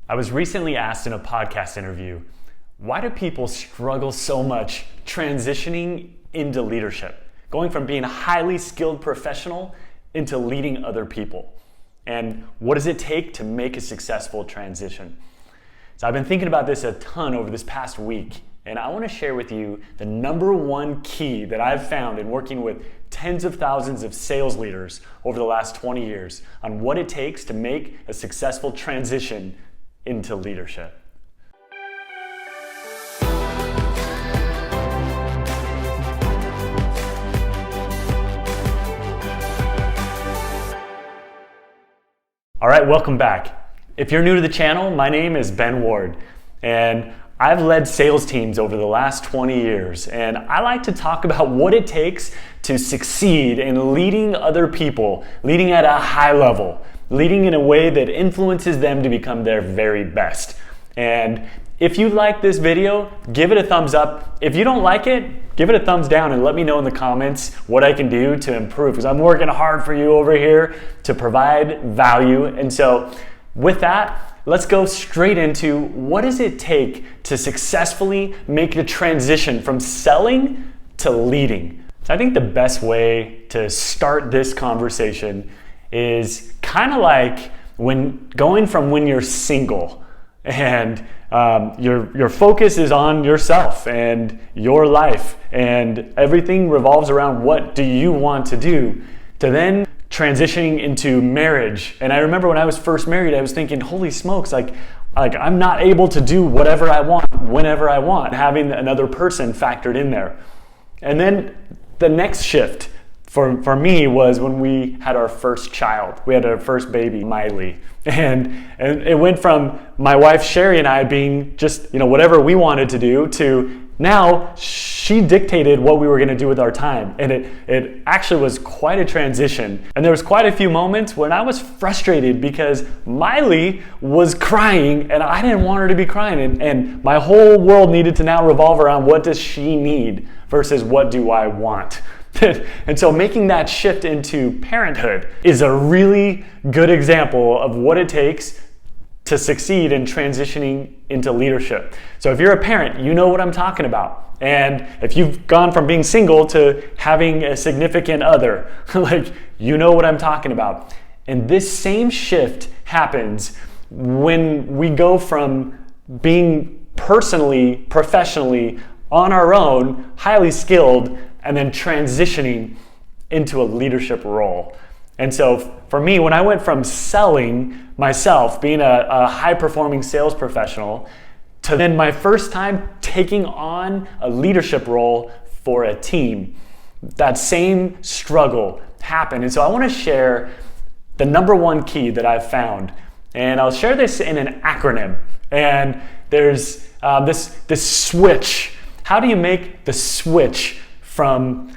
I was recently asked in a podcast interview, why do people struggle so much transitioning into leadership, going from being a highly skilled professional into leading other people? And what does it take to make a successful transition? So I've been thinking about this a ton over this past week, and I want to share with you the number one key that I've found in working with tens of thousands of sales leaders over the last 20 years on what it takes to make a successful transition into leadership. All right, welcome back. If you're new to the channel, my name is Ben Ward, and I've led sales teams over the last 20 years, and I like to talk about what it takes to succeed in leading other people, leading at a high level, leading in a way that influences them to become their very best. And if you like this video, give it a thumbs up. If you don't like it, give it a thumbs down and let me know in the comments what I can do to improve, because I'm working hard for you over here to provide value. And so with that, let's go straight into what does it take to successfully make the transition from selling to leading. So I think the best way to start this conversation is kind of like when you're single and your focus is on yourself and your life and everything revolves around what do you want to do, to then transitioning into marriage. And I remember when I was first married, I was thinking, holy smokes, like I'm not able to do whatever I want, whenever I want, having another person factored in there. And then the next shift for me was when we had our first child. We had our first baby, Miley. And it went from my wife, Sherry, and I being just, whatever we wanted to do to now she dictated what we were going to do with our time. And it actually was quite a transition. And there was quite a few moments when I was frustrated because Miley was crying and I didn't want her to be crying. And my whole world needed to now revolve around what does she need versus what do I want. And so making that shift into parenthood is a really good example of what it takes to succeed in transitioning into leadership. So if you're a parent, you know what I'm talking about. And if you've gone from being single to having a significant other, you know what I'm talking about. And this same shift happens when we go from being personally, professionally, on our own, highly skilled, and then transitioning into a leadership role. And so for me, when I went from selling myself, being a high-performing sales professional, to then my first time taking on a leadership role for a team, that same struggle happened. And so I want to share the number one key that I've found. And I'll share this in an acronym. And there's this switch. How do you make the switch from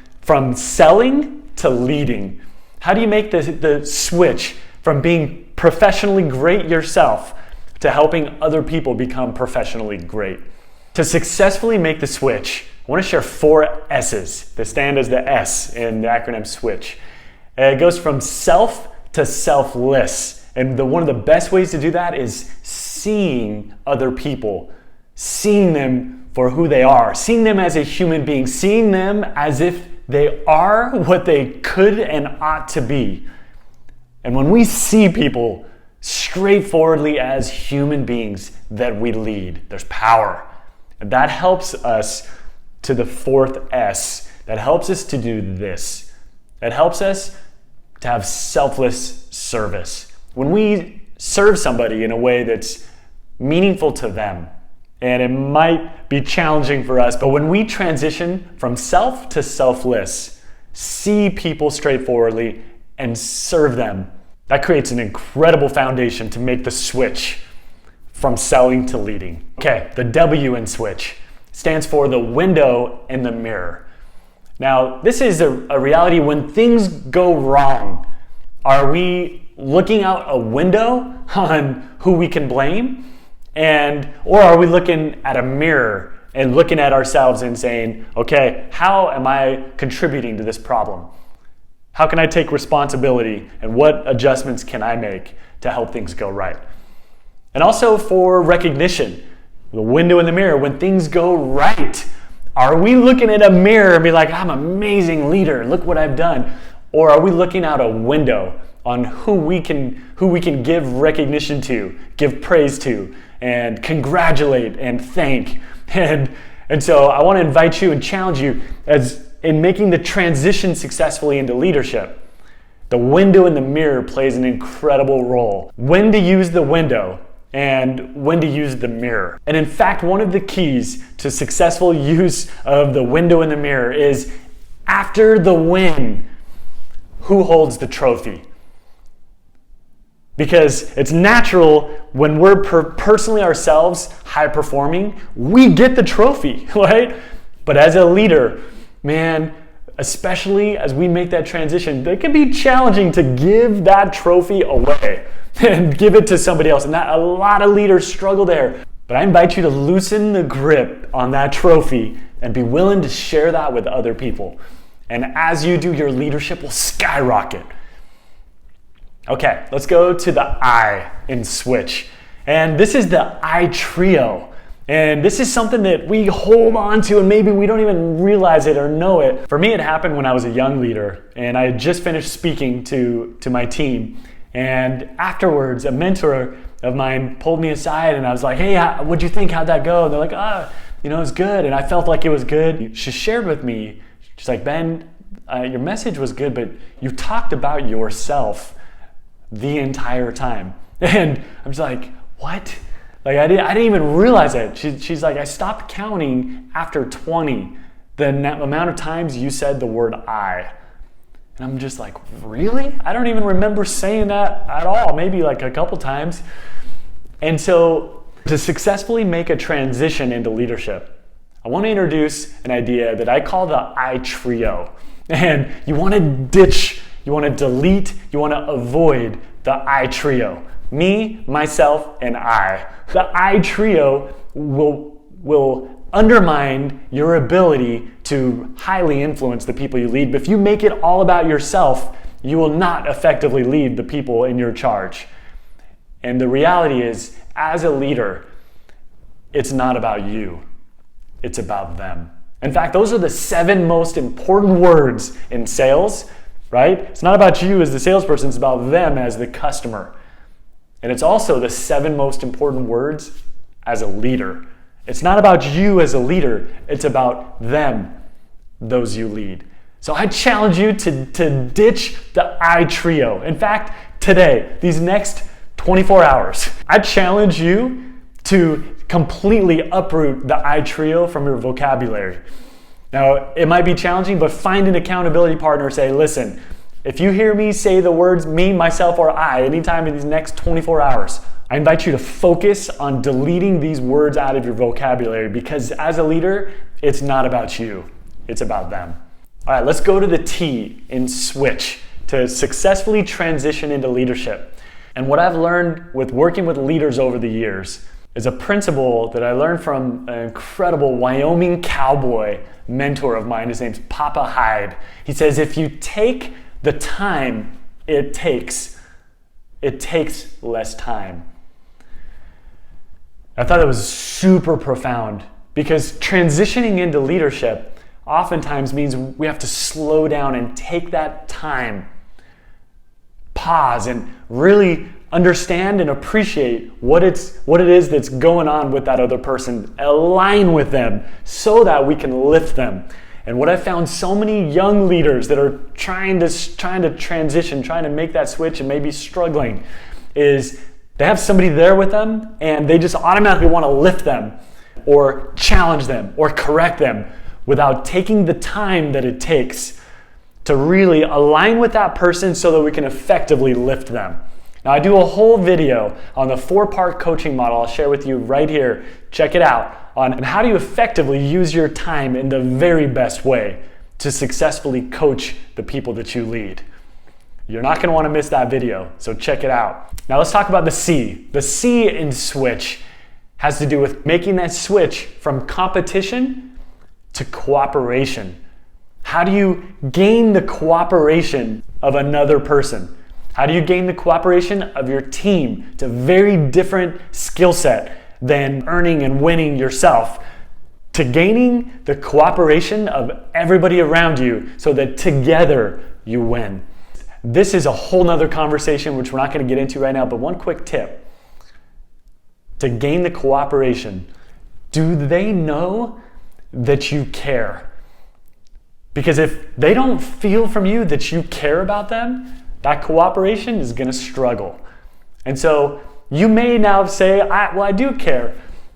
selling to leading? How do you make the switch from being professionally great yourself to helping other people become professionally great? To successfully make the switch, I want to share 4 S's that stand as the S in the acronym SWITCH. It goes from self to selfless. And one of the best ways to do that is seeing other people, seeing them for who they are, seeing them as a human being, seeing them as if they are what they could and ought to be. And when we see people straightforwardly as human beings that we lead, there's power. And that helps us to the 4th S. That helps us to do this. That helps us to have selfless service. When we serve somebody in a way that's meaningful to them, and it might be challenging for us, but when we transition from self to selfless, see people straightforwardly and serve them, that creates an incredible foundation to make the switch from selling to leading. Okay, the W in SWITCH stands for the window and the mirror. Now, this is a reality when things go wrong. Are we looking out a window on who we can blame? Or are we looking at a mirror and looking at ourselves and saying, okay, how am I contributing to this problem? How can I take responsibility and what adjustments can I make to help things go right? And also for recognition, the window in the mirror, when things go right. Are we looking at a mirror and be like, I'm an amazing leader, look what I've done? Or are we looking out a window on who we can give recognition to, give praise to, and congratulate and thank? And so I want to invite you and challenge you as in making the transition successfully into leadership. The window in the mirror plays an incredible role. When to use the window and when to use the mirror. And in fact, one of the keys to successful use of the window in the mirror is after the win, who holds the trophy? Because it's natural when we're personally ourselves high performing, we get the trophy, right? But as a leader, man, especially as we make that transition, it can be challenging to give that trophy away and give it to somebody else. And a lot of leaders struggle there. But I invite you to loosen the grip on that trophy and be willing to share that with other people. And as you do, your leadership will skyrocket. Okay, let's go to the I in switch. And this is the I trio. And this is something that we hold on to and maybe we don't even realize it or know it. For me, it happened when I was a young leader and I had just finished speaking to my team. And afterwards, a mentor of mine pulled me aside and I was like, hey, what'd you think? How'd that go? And they're like, it was good. And I felt like it was good. She shared with me, she's like, Ben, your message was good, but you talked about yourself the entire time. And I'm just like, what? Like I didn't even realize it. She's like, I stopped counting after 20, the amount of times you said the word I. And I'm just like, really? I don't even remember saying that at all, maybe like a couple times. And so to successfully make a transition into leadership, I want to introduce an idea that I call the I trio. And you want to ditch, you want to delete, you want to avoid the I trio. Me, myself, and I. The I trio will undermine your ability to highly influence the people you lead. But if you make it all about yourself, you will not effectively lead the people in your charge. And the reality is, as a leader, it's not about you. It's about them. In fact, those are the 7 most important words in sales, right? It's not about you as the salesperson, it's about them as the customer. And it's also the 7 most important words as a leader. It's not about you as a leader, it's about them, those you lead. So I challenge you to ditch the I trio. In fact, today, these next 24 hours, I challenge you to completely uproot the I trio from your vocabulary. Now, it might be challenging, but find an accountability partner and say, listen, if you hear me say the words me, myself, or I anytime in these next 24 hours, I invite you to focus on deleting these words out of your vocabulary because as a leader, it's not about you, it's about them. All right, let's go to the T in switch to successfully transition into leadership. And what I've learned with working with leaders over the years is a principle that I learned from an incredible Wyoming cowboy mentor of mine. His name's Papa Hyde. He says, if you take the time it takes less time. I thought that was super profound because transitioning into leadership oftentimes means we have to slow down and take that time, pause, and really understand and appreciate what it is that's going on with that other person, align with them so that we can lift them. And what I found so many young leaders that are trying to transition, trying to make that switch and maybe struggling is they have somebody there with them and they just automatically want to lift them or challenge them or correct them without taking the time that it takes to really align with that person so that we can effectively lift them. Now I do a whole video on the 4-part coaching model I'll share with you right here. Check it out on how do you effectively use your time in the very best way to successfully coach the people that you lead. You're not going to want to miss that video, so check it out. Now let's talk about the C. The C in switch has to do with making that switch from competition to cooperation. How do you gain the cooperation of another person? How do you gain the cooperation of your team? It's a very different skill set than earning and winning yourself. To gaining the cooperation of everybody around you so that together you win. This is a whole nother conversation which we're not going to get into right now, but one quick tip. To gain the cooperation, do they know that you care? Because if they don't feel from you that you care about them, that cooperation is going to struggle. And so you may now say, I do care.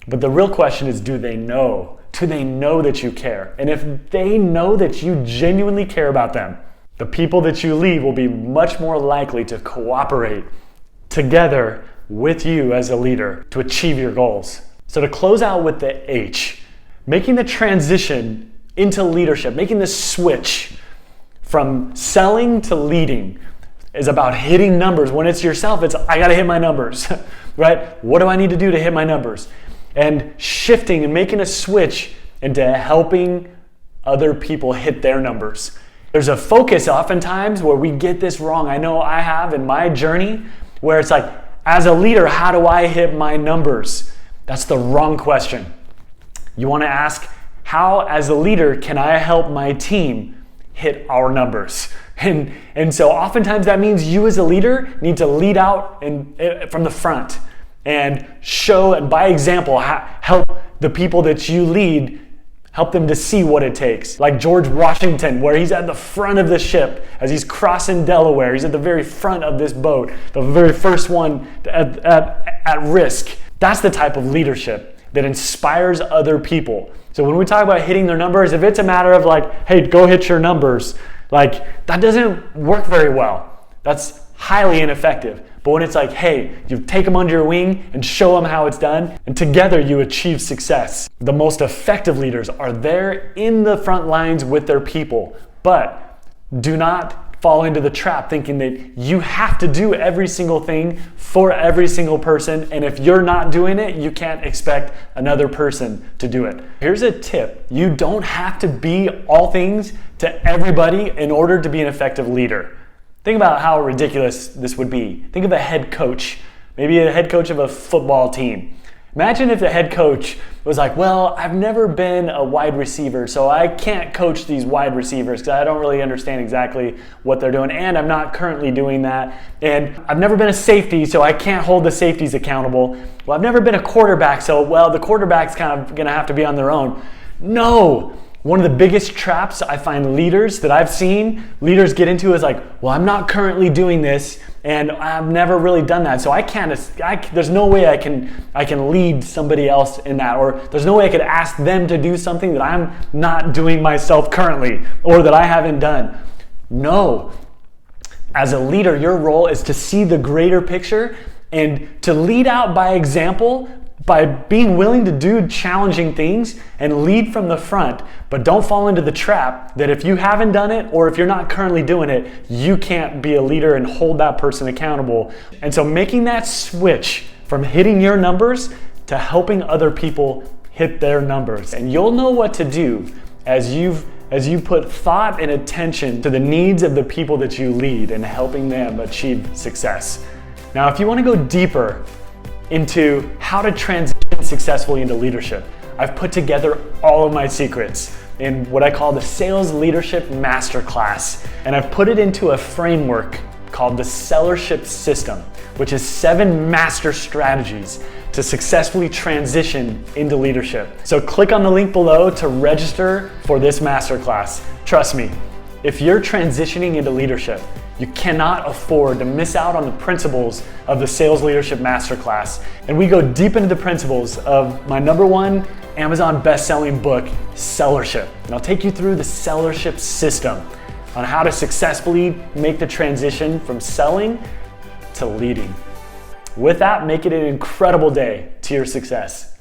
But the real question is, do they know? Do they know that you care? And if they know that you genuinely care about them, the people that you lead will be much more likely to cooperate together with you as a leader to achieve your goals. So to close out with the H, making the transition into leadership, making the switch from selling to leading is about hitting numbers. When it's yourself, it's I gotta hit my numbers, right? What do I need to do to hit my numbers? And shifting and making a switch into helping other people hit their numbers. There's a focus oftentimes where we get this wrong. I know I have in my journey where it's like, as a leader, how do I hit my numbers? That's the wrong question. You want to ask, how as a leader can I help my team hit our numbers? And so oftentimes that means you as a leader need to lead out from the front and show and by example help the people that you lead, help them to see what it takes. Like George Washington, where he's at the front of the ship as he's crossing Delaware. He's at the very front of this boat, the very first one at risk. That's the type of leadership that inspires other people. So when we talk about hitting their numbers, if it's a matter of like, hey, go hit your numbers, like that doesn't work very well. That's highly ineffective. But when it's like, hey, you take them under your wing and show them how it's done, and together you achieve success. The most effective leaders are there in the front lines with their people, but do not fall into the trap thinking that you have to do every single thing for every single person, and if you're not doing it, you can't expect another person to do it. Here's a tip. You don't have to be all things to everybody in order to be an effective leader. Think about how ridiculous this would be. Think of a head coach, maybe a head coach of a football team. Imagine if the head coach was like, well, I've never been a wide receiver, so I can't coach these wide receivers because I don't really understand exactly what they're doing, and I'm not currently doing that. And I've never been a safety, so I can't hold the safeties accountable. Well, I've never been a quarterback, so, well, the quarterback's kind of going to have to be on their own. No! One of the biggest traps I find leaders that I've seen leaders get into is like, well, I'm not currently doing this and I've never really done that. So there's no way I can lead somebody else in that, or there's no way I could ask them to do something that I'm not doing myself currently or that I haven't done. No. As a leader, your role is to see the greater picture and to lead out by example, by being willing to do challenging things and lead from the front. But don't fall into the trap that if you haven't done it or if you're not currently doing it, you can't be a leader and hold that person accountable. And so making that switch from hitting your numbers to helping other people hit their numbers. And you'll know what to do as you put thought and attention to the needs of the people that you lead and helping them achieve success. Now, if you want to go deeper into how to transition successfully into leadership, I've put together all of my secrets in what I call the Sales Leadership Masterclass. And I've put it into a framework called the Sellership System, which is 7 master strategies to successfully transition into leadership. So click on the link below to register for this masterclass. Trust me, if you're transitioning into leadership, you cannot afford to miss out on the principles of the Sales Leadership Masterclass. And we go deep into the principles of my #1 Amazon best-selling book, Sellership. And I'll take you through the Sellership system on how to successfully make the transition from selling to leading. With that, make it an incredible day to your success.